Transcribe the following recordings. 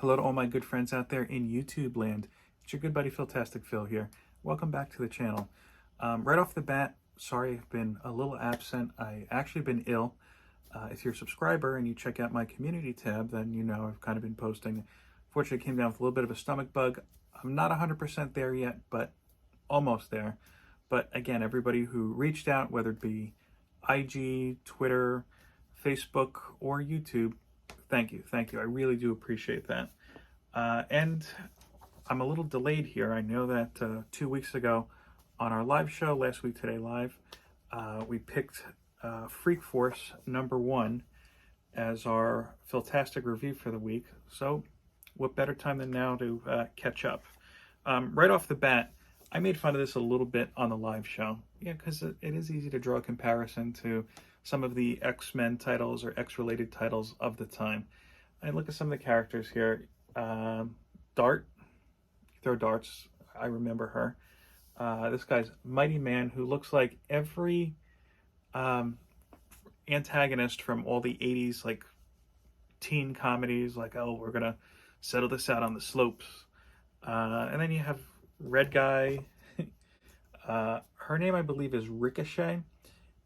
Hello to all my good friends out there in YouTube land. It's your good buddy Philtastic Phil here. Welcome back to the channel. Right off the bat, sorry I've been a little absent. I actually been ill. If you're a subscriber and you check out my community tab, then you know I've kind of been posting. Fortunately, it came down with a little bit of a stomach bug. I'm not 100% there yet, but almost there. But again, everybody who reached out, whether it be IG, Twitter, Facebook, or YouTube, thank you. I really do appreciate that. And I'm a little delayed here. I know that 2 weeks ago on our live show, Last Week Today Live, we picked Freak Force #1 as our Philtastic review for the week. So what better time than now to catch up? Right off the bat, I made fun of this a little bit on the live show. Yeah, because it is easy to draw a comparison to some of the X-Men titles or X-related titles of the time. I look at some of the characters here. Dart, throw darts, I remember her. This guy's Mighty Man, who looks like every antagonist from all the 80s, like teen comedies, like, oh, we're gonna settle this out on the slopes. And then you have Red Guy. Her name, I believe, is Ricochet.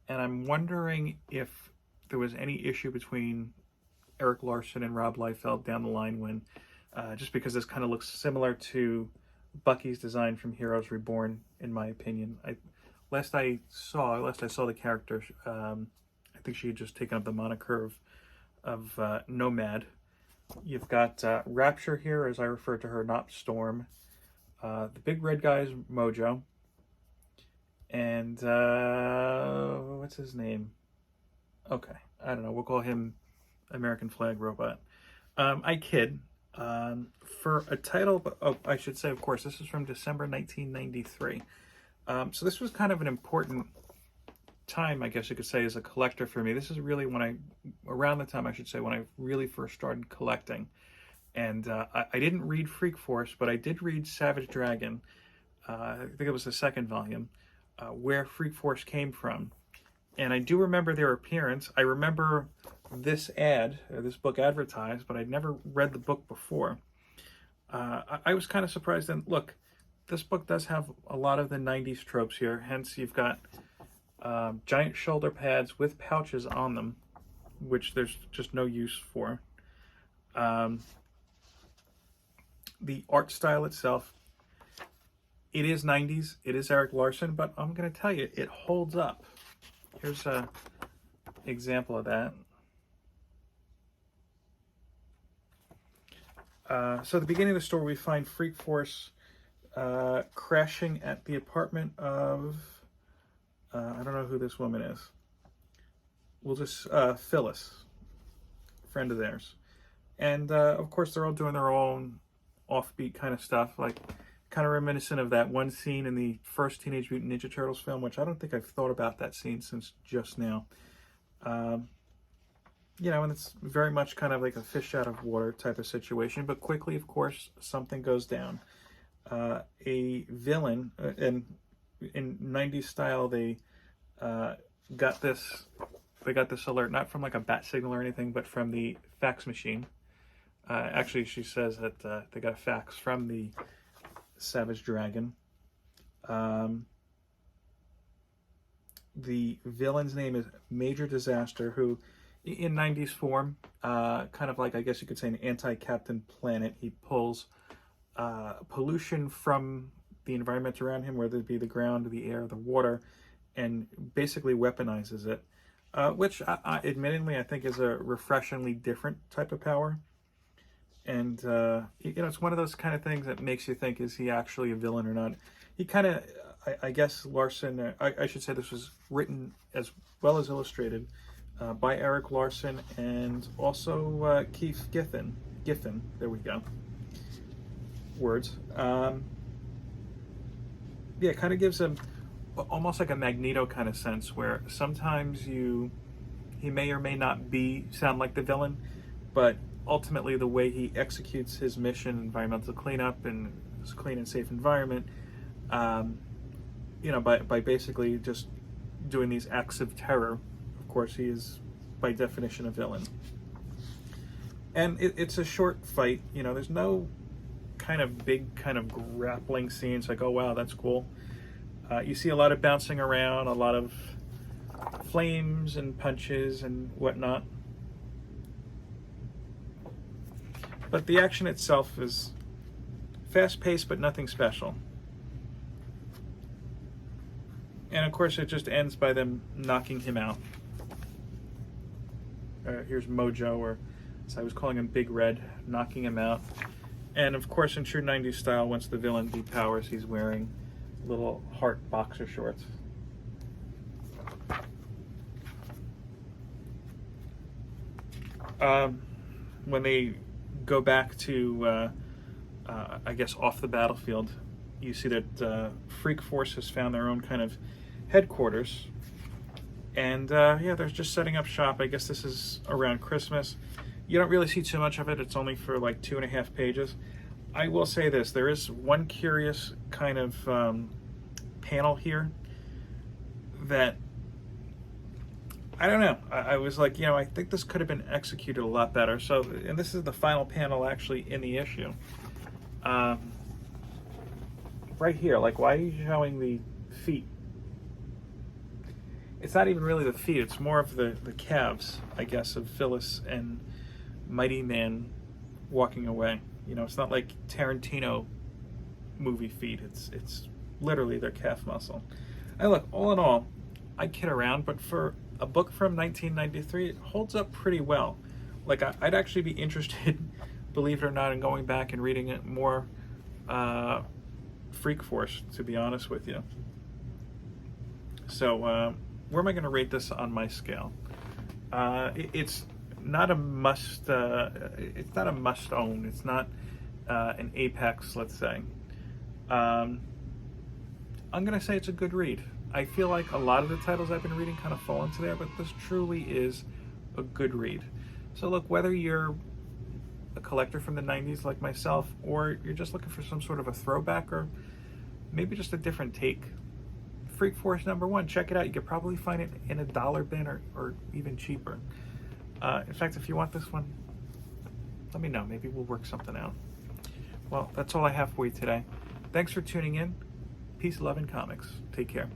And I'm wondering if there was any issue between Eric Larson and Rob Liefeld down the line when, just because this kind of looks similar to Bucky's design from Heroes Reborn, in my opinion. Last I saw the character, I think she had just taken up the moniker of Nomad. You've got Rapture here, as I refer to her, not Storm. The big red guy is Mojo. And what's his name? Okay, I don't know. We'll call him American Flag Robot. I kid. For a title, I should say, of course, this is from December 1993. So this was kind of an important time, I guess you could say, as a collector for me. This is really around the time, I should say, when I really first started collecting. And I didn't read Freak Force, but I did read Savage Dragon. I think it was the second volume, where Freak Force came from. And I do remember their appearance. I remember this this book advertised, but I'd never read the book before. I was kind of surprised. And look, this book does have a lot of the 90s tropes here. Hence, you've got giant shoulder pads with pouches on them, which there's just no use for. The art style itself, it is 90s. It is Eric Larson, but I'm going to tell you, it holds up. Here's an example of that. So at the beginning of the story, we find Freak Force crashing at the apartment of, I don't know who this woman is. We'll just, Phyllis, friend of theirs. And of course, they're all doing their own offbeat kind of stuff, like kind of reminiscent of that one scene in the first Teenage Mutant Ninja Turtles film, which I don't think I've thought about that scene since just now. You know, and it's very much kind of like a fish out of water type of situation, but quickly, of course, something goes down. A villain, and in 90s style, they got this alert, not from like a bat signal or anything, but from the fax machine. Actually, she says that they got a fax from the Savage Dragon. The villain's name is Major Disaster, who, in 90s form, kind of like, I guess you could say, an anti-Captain Planet. He pulls pollution from the environment around him, whether it be the ground, the air, the water, and basically weaponizes it, which, admittedly, I think is a refreshingly different type of power. And, you know, it's one of those kind of things that makes you think, is he actually a villain or not? He kind of, I guess Larson, I should say this was written as well as illustrated by Eric Larson and also Keith Giffen. There we go. Words. Yeah, it kind of gives him almost like a Magneto kind of sense, where sometimes he may or may not sound like the villain, but ultimately the way he executes his mission, environmental cleanup and his clean and safe environment, you know, by basically just doing these acts of terror, of course he is by definition a villain. And it's a short fight. You know, there's no kind of big kind of grappling scenes like, oh wow, that's cool. You see a lot of bouncing around, a lot of flames and punches and whatnot. But the action itself is fast-paced, but nothing special. And of course, it just ends by them knocking him out. Here's Mojo, or as I was calling him, Big Red, knocking him out. And of course, in true 90s style, once the villain depowers, he's wearing little heart boxer shorts. When they go back to, I guess, off the battlefield, you see that Freak Force has found their own kind of headquarters. And yeah, they're just setting up shop. I guess this is around Christmas. You don't really see too much of it. It's only for like 2.5 pages. I will say this. There is one curious kind of panel here that, I don't know. I was like, you know, I think this could have been executed a lot better. So, and this is the final panel actually in the issue. Right here, like, why are you showing the feet? It's not even really the feet. It's more of the calves, I guess, of Phyllis and Mighty Man walking away. You know, it's not like Tarantino movie feet. It's literally their calf muscle. And look, all in all, I kid around, but for a book from 1993, it holds up pretty well. Like, I'd actually be interested, believe it or not, in going back and reading it more Freak Force, to be honest with you. So, where am I going to rate this on my scale? It's not a must. It's not a must own. It's not an apex, let's say. I'm going to say it's a good read. I feel like a lot of the titles I've been reading kind of fall into there, but this truly is a good read. So look, whether you're a collector from the 90s like myself, or you're just looking for some sort of a throwback, or maybe just a different take, Freak Force #1, check it out. You could probably find it in a dollar bin or even cheaper. In fact, if you want this one, let me know. Maybe we'll work something out. Well, that's all I have for you today. Thanks for tuning in. Peace, love, and comics. Take care.